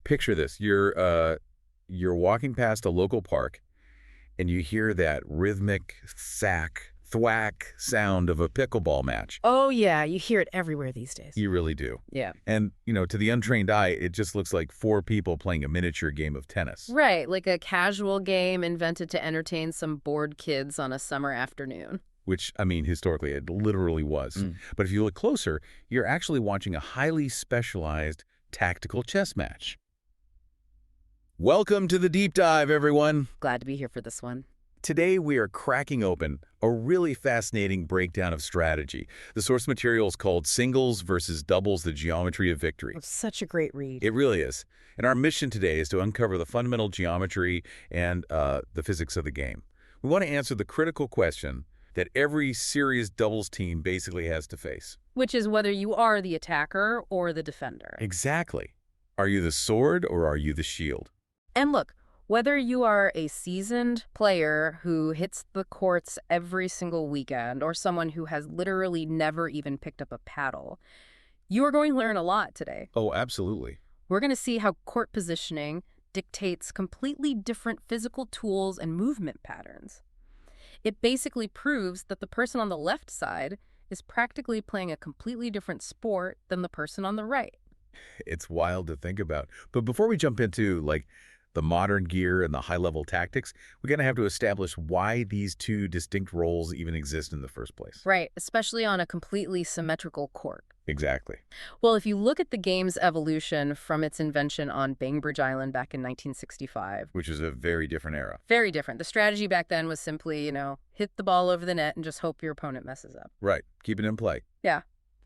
Picture this. You're walking past a local park, and you hear that rhythmic thwack sound of a pickleball match. Oh, yeah. You hear it everywhere these days. You really do. Yeah. And, to the untrained eye, it just looks like four people playing a miniature game of tennis. Right, like a casual game invented to entertain some bored kids on a summer afternoon. Which, historically, it literally was. But if you look closer, you're actually watching a highly specialized tactical chess match. Welcome to the Deep Dive, everyone. Glad to be here for this one. Today, we are cracking open a really fascinating breakdown of strategy. The source material is called Singles versus Doubles, the Geometry of Victory. It's such a great read. It really is. And our mission today is to uncover the fundamental geometry and the physics of the game. We want to answer the critical question that every serious doubles team basically has to face. Which is whether you are the attacker or the defender. Exactly. Are you the sword or are you the shield? And look, whether you are a seasoned player who hits the courts every single weekend or someone who has literally never even picked up a paddle, you are going to learn a lot today. Oh, absolutely. We're going to see how court positioning dictates completely different physical tools and movement patterns. It basically proves that the person on the left side is practically playing a completely different sport than the person on the right. It's wild to think about. But before we jump into, the modern gear and the high-level tactics, we're going to have to establish why these two distinct roles even exist in the first place. Right, especially on a completely symmetrical court. Exactly. Well, if you look at the game's evolution from its invention on Bainbridge Island back in 1965. Which is a very different era. Very different. The strategy back then was simply, hit the ball over the net and just hope your opponent messes up. Right. Keep it in play. Yeah.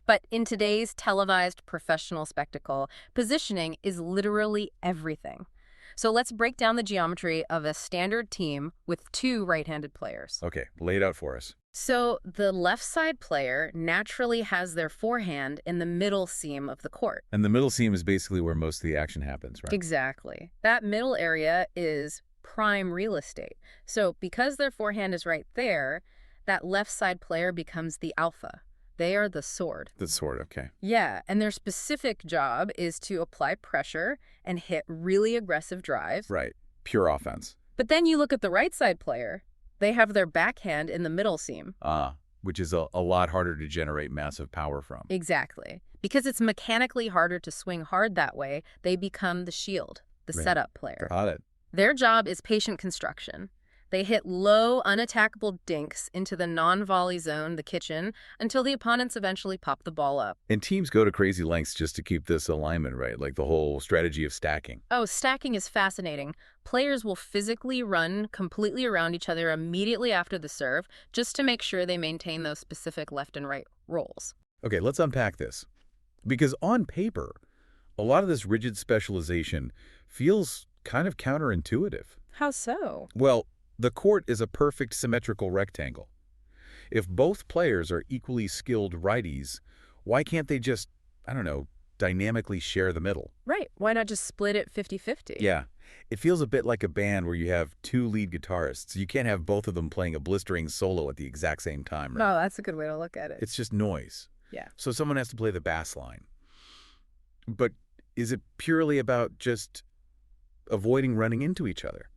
But in today's televised professional spectacle, positioning is literally everything. So let's break down the geometry of a standard team with two right-handed players. Okay, lay it out for us. So the left side player naturally has their forehand in the middle seam of the court. And the middle seam is basically where most of the action happens, right? Exactly. That middle area is prime real estate. So because their forehand is right there, that left side player becomes the alpha. They are the sword. The sword, okay. Yeah, and their specific job is to apply pressure and hit really aggressive drives. Right. Pure offense. But then you look at the right side player. They have their backhand in the middle seam. Which is a lot harder to generate massive power from. Exactly. Because it's mechanically harder to swing hard that way, they become the shield, the setup player. Got it. Their job is patient construction. They hit low, unattackable dinks into the non-volley zone, the kitchen, until the opponents eventually pop the ball up. And teams go to crazy lengths just to keep this alignment, right? Like the whole strategy of stacking. Oh, stacking is fascinating. Players will physically run completely around each other immediately after the serve just to make sure they maintain those specific left and right roles. Okay, let's unpack this. Because on paper, a lot of this rigid specialization feels kind of counterintuitive. How so? Well, the court is a perfect symmetrical rectangle. If both players are equally skilled righties, why can't they just, dynamically share the middle? Right. Why not just split it 50-50? Yeah. It feels a bit like a band where you have two lead guitarists. You can't have both of them playing a blistering solo at the exact same time. Right? No, that's a good way to look at it. It's just noise. Yeah. So someone has to play the bass line. But is it purely about just avoiding running into each other?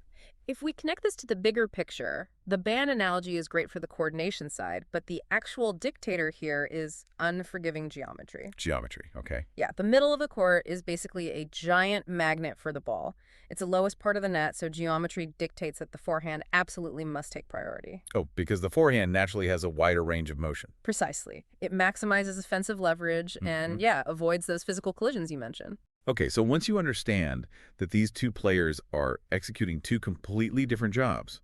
If we connect this to the bigger picture, the band analogy is great for the coordination side, but the actual dictator here is unforgiving geometry. Geometry, okay. Yeah, the middle of the court is basically a giant magnet for the ball. It's the lowest part of the net, so geometry dictates that the forehand absolutely must take priority. Oh, because the forehand naturally has a wider range of motion. Precisely. It maximizes offensive leverage and, avoids those physical collisions you mentioned. Okay, so once you understand that these two players are executing two completely different jobs,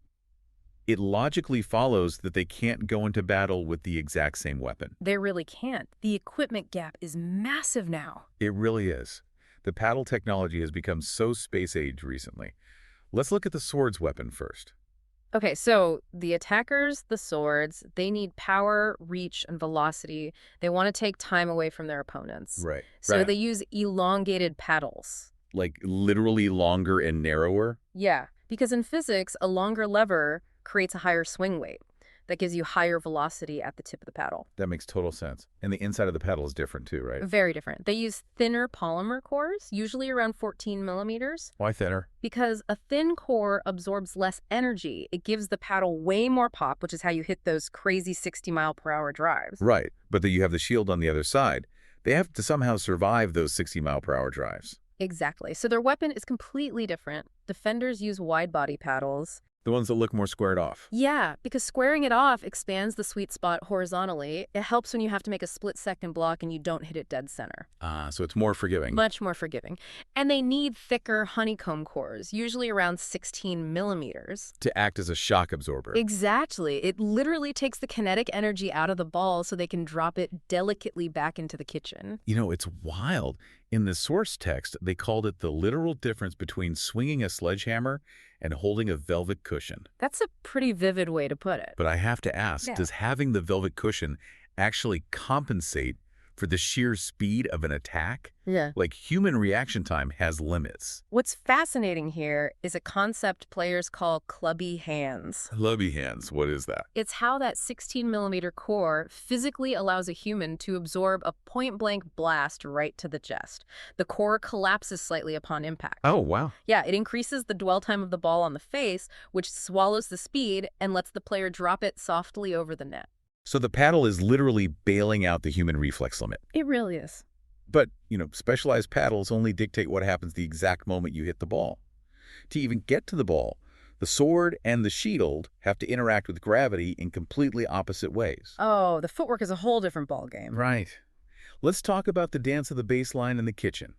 it logically follows that they can't go into battle with the exact same weapon. They really can't. The equipment gap is massive now. It really is. The paddle technology has become so space-age recently. Let's look at the sword's weapon first. Okay, so the attackers, the swords, they need power, reach, and velocity. They want to take time away from their opponents. Right. So they use elongated paddles. Like literally longer and narrower? Yeah, because in physics, a longer lever creates a higher swing weight. that gives you higher velocity at the tip of the paddle. That makes total sense. And the inside of the paddle is different too, right? Very different. They use thinner polymer cores, usually around 14 millimeters. Why thinner? Because a thin core absorbs less energy. It gives the paddle way more pop, which is how you hit those crazy 60-mile-per-hour drives. Right, but then you have the shield on the other side. They have to somehow survive those 60-mile-per-hour drives. Exactly. So their weapon is completely different. Defenders use wide-body paddles. The ones that look more squared off. Yeah, because squaring it off expands the sweet spot horizontally. It helps when you have to make a split-second block and you don't hit it dead center. So it's more forgiving. Much more forgiving. And they need thicker honeycomb cores, usually around 16 millimeters. To act as a shock absorber. Exactly. It literally takes the kinetic energy out of the ball so they can drop it delicately back into the kitchen. You know, it's wild. In the source text, they called it the literal difference between swinging a sledgehammer and holding a velvet cushion. That's a pretty vivid way to put it. But I have to ask, does having the velvet cushion actually compensate for the sheer speed of an attack? Yeah. Like, human reaction time has limits. What's fascinating here is a concept players call clubby hands. Clubby hands, what is that? It's how that 16-millimeter core physically allows a human to absorb a point-blank blast right to the chest. The core collapses slightly upon impact. Oh, wow. Yeah, it increases the dwell time of the ball on the face, which swallows the speed and lets the player drop it softly over the net. So the paddle is literally bailing out the human reflex limit. It really is. But, specialized paddles only dictate what happens the exact moment you hit the ball. To even get to the ball, the sword and the shield have to interact with gravity in completely opposite ways. Oh, the footwork is a whole different ballgame. Right. Let's talk about the dance of the baseline in the kitchen.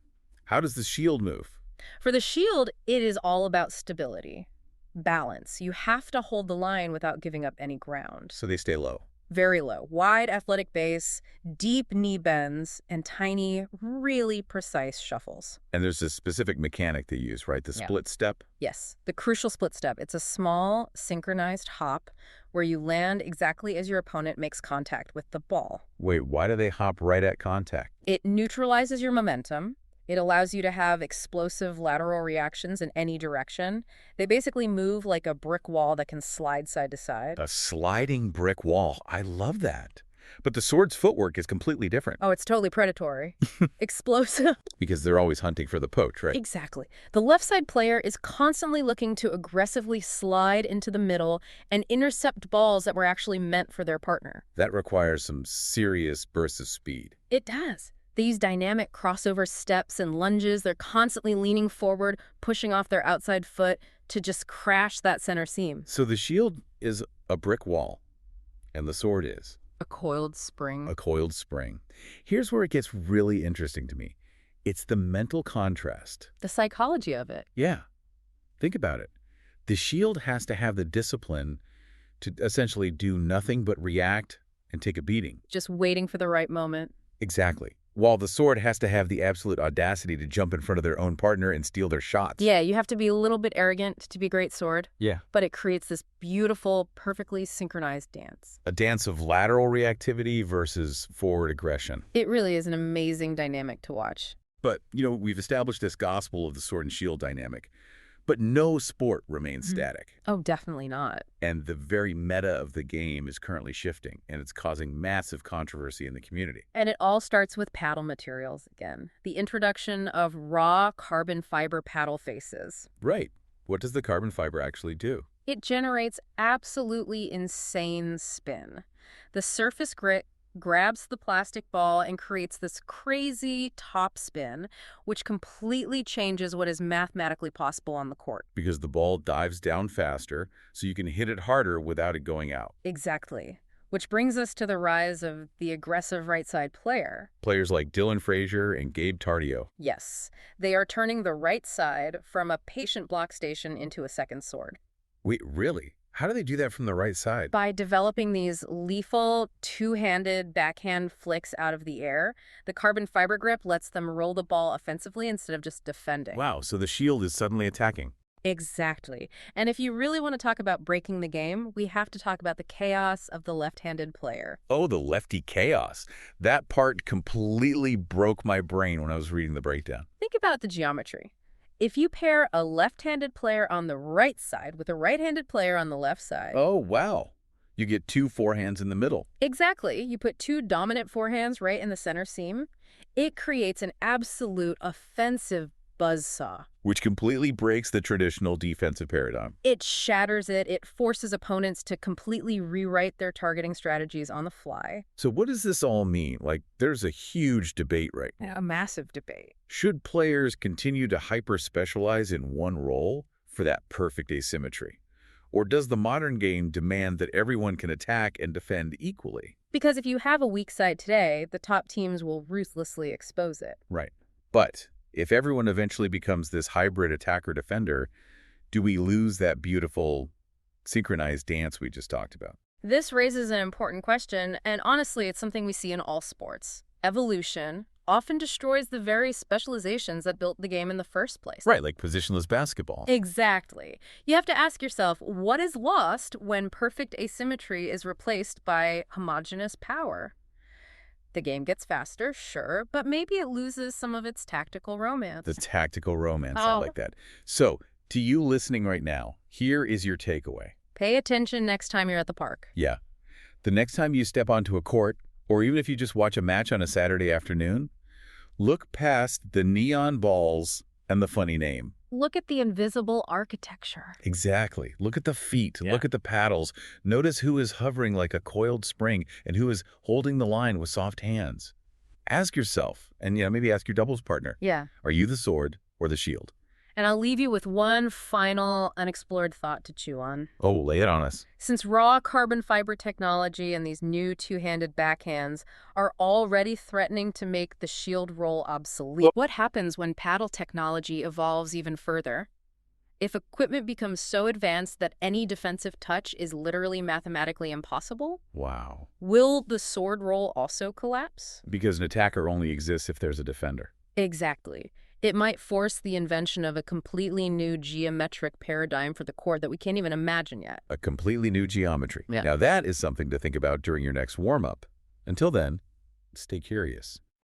How does the shield move? For the shield, it is all about stability, balance. You have to hold the line without giving up any ground. So they stay low. Very low. Wide athletic base, deep knee bends, and tiny, really precise shuffles. And there's a specific mechanic they use, right? The split step? Yes, the crucial split step. It's a small, synchronized hop where you land exactly as your opponent makes contact with the ball. Wait, why do they hop right at contact? It neutralizes your momentum. It allows you to have explosive lateral reactions in any direction. They basically move like a brick wall that can slide side to side. A sliding brick wall. I love that. But the sword's footwork is completely different. Oh, it's totally predatory. Explosive. Because they're always hunting for the poach, right? Exactly. The left side player is constantly looking to aggressively slide into the middle and intercept balls that were actually meant for their partner. That requires some serious bursts of speed. It does. They use dynamic crossover steps and lunges. They're constantly leaning forward, pushing off their outside foot to just crash that center seam. So the shield is a brick wall, and the sword is a coiled spring. A coiled spring. Here's where it gets really interesting to me. It's the mental contrast. The psychology of it. Yeah. Think about it. The shield has to have the discipline to essentially do nothing but react and take a beating. Just waiting for the right moment. Exactly. While the sword has to have the absolute audacity to jump in front of their own partner and steal their shots. Yeah, you have to be a little bit arrogant to be a great sword. Yeah. But it creates this beautiful, perfectly synchronized dance. A dance of lateral reactivity versus forward aggression. It really is an amazing dynamic to watch. But, we've established this gospel of the sword and shield dynamic. But no sport remains static. Oh, definitely not. And the very meta of the game is currently shifting, and it's causing massive controversy in the community. And it all starts with paddle materials again. The introduction of raw carbon fiber paddle faces. Right. What does the carbon fiber actually do? It generates absolutely insane spin. The surface grit grabs the plastic ball and creates this crazy top spin, which completely changes what is mathematically possible on the court. Because the ball dives down faster, so you can hit it harder without it going out. Exactly. Which brings us to the rise of the aggressive right side player. Players like Dylan Frazier and Gabe Tardio. Yes, they are turning the right side from a patient block station into a second sword. Wait, really? How do they do that from the right side? By developing these lethal, two-handed backhand flicks out of the air. The carbon fiber grip lets them roll the ball offensively instead of just defending. Wow, so the shield is suddenly attacking. Exactly. And if you really want to talk about breaking the game, we have to talk about the chaos of the left-handed player. Oh, the lefty chaos. That part completely broke my brain when I was reading the breakdown. Think about the geometry. If you pair a left-handed player on the right side with a right-handed player on the left side... Oh, wow. You get two forehands in the middle. Exactly. You put two dominant forehands right in the center seam. It creates an absolute offensive buzzsaw. Which completely breaks the traditional defensive paradigm. It shatters it. It forces opponents to completely rewrite their targeting strategies on the fly. So what does this all mean? Like, there's a huge debate right now. A massive debate. Should players continue to hyper-specialize in one role for that perfect asymmetry? Or does the modern game demand that everyone can attack and defend equally? Because if you have a weak side today, the top teams will ruthlessly expose it. Right. But if everyone eventually becomes this hybrid attacker-defender, do we lose that beautiful synchronized dance we just talked about? This raises an important question, and honestly, it's something we see in all sports. Evolution often destroys the very specializations that built the game in the first place. Right, like positionless basketball. Exactly. You have to ask yourself, what is lost when perfect asymmetry is replaced by homogeneous power? The game gets faster, sure, but maybe it loses some of its tactical romance. The tactical romance, I like that. So, to you listening right now, here is your takeaway. Pay attention next time you're at the park. Yeah. The next time you step onto a court, or even if you just watch a match on a Saturday afternoon, look past the neon balls and the funny name. Look at the invisible architecture. Exactly. Look at the feet. Look at the paddles. Notice who is hovering like a coiled spring and who is holding the line with soft hands. Ask yourself, and maybe ask your doubles partner. Yeah. Are you the sword or the shield? And I'll leave you with one final unexplored thought to chew on. Oh, lay it on us. Since raw carbon fiber technology and these new two-handed backhands are already threatening to make the shield role obsolete, what happens when paddle technology evolves even further? If equipment becomes so advanced that any defensive touch is literally mathematically impossible? Wow. Will the sword role also collapse? Because an attacker only exists if there's a defender. Exactly. It might force the invention of a completely new geometric paradigm for the court that we can't even imagine yet. A completely new geometry. Yeah. Now that is something to think about during your next warm-up. Until then, stay curious.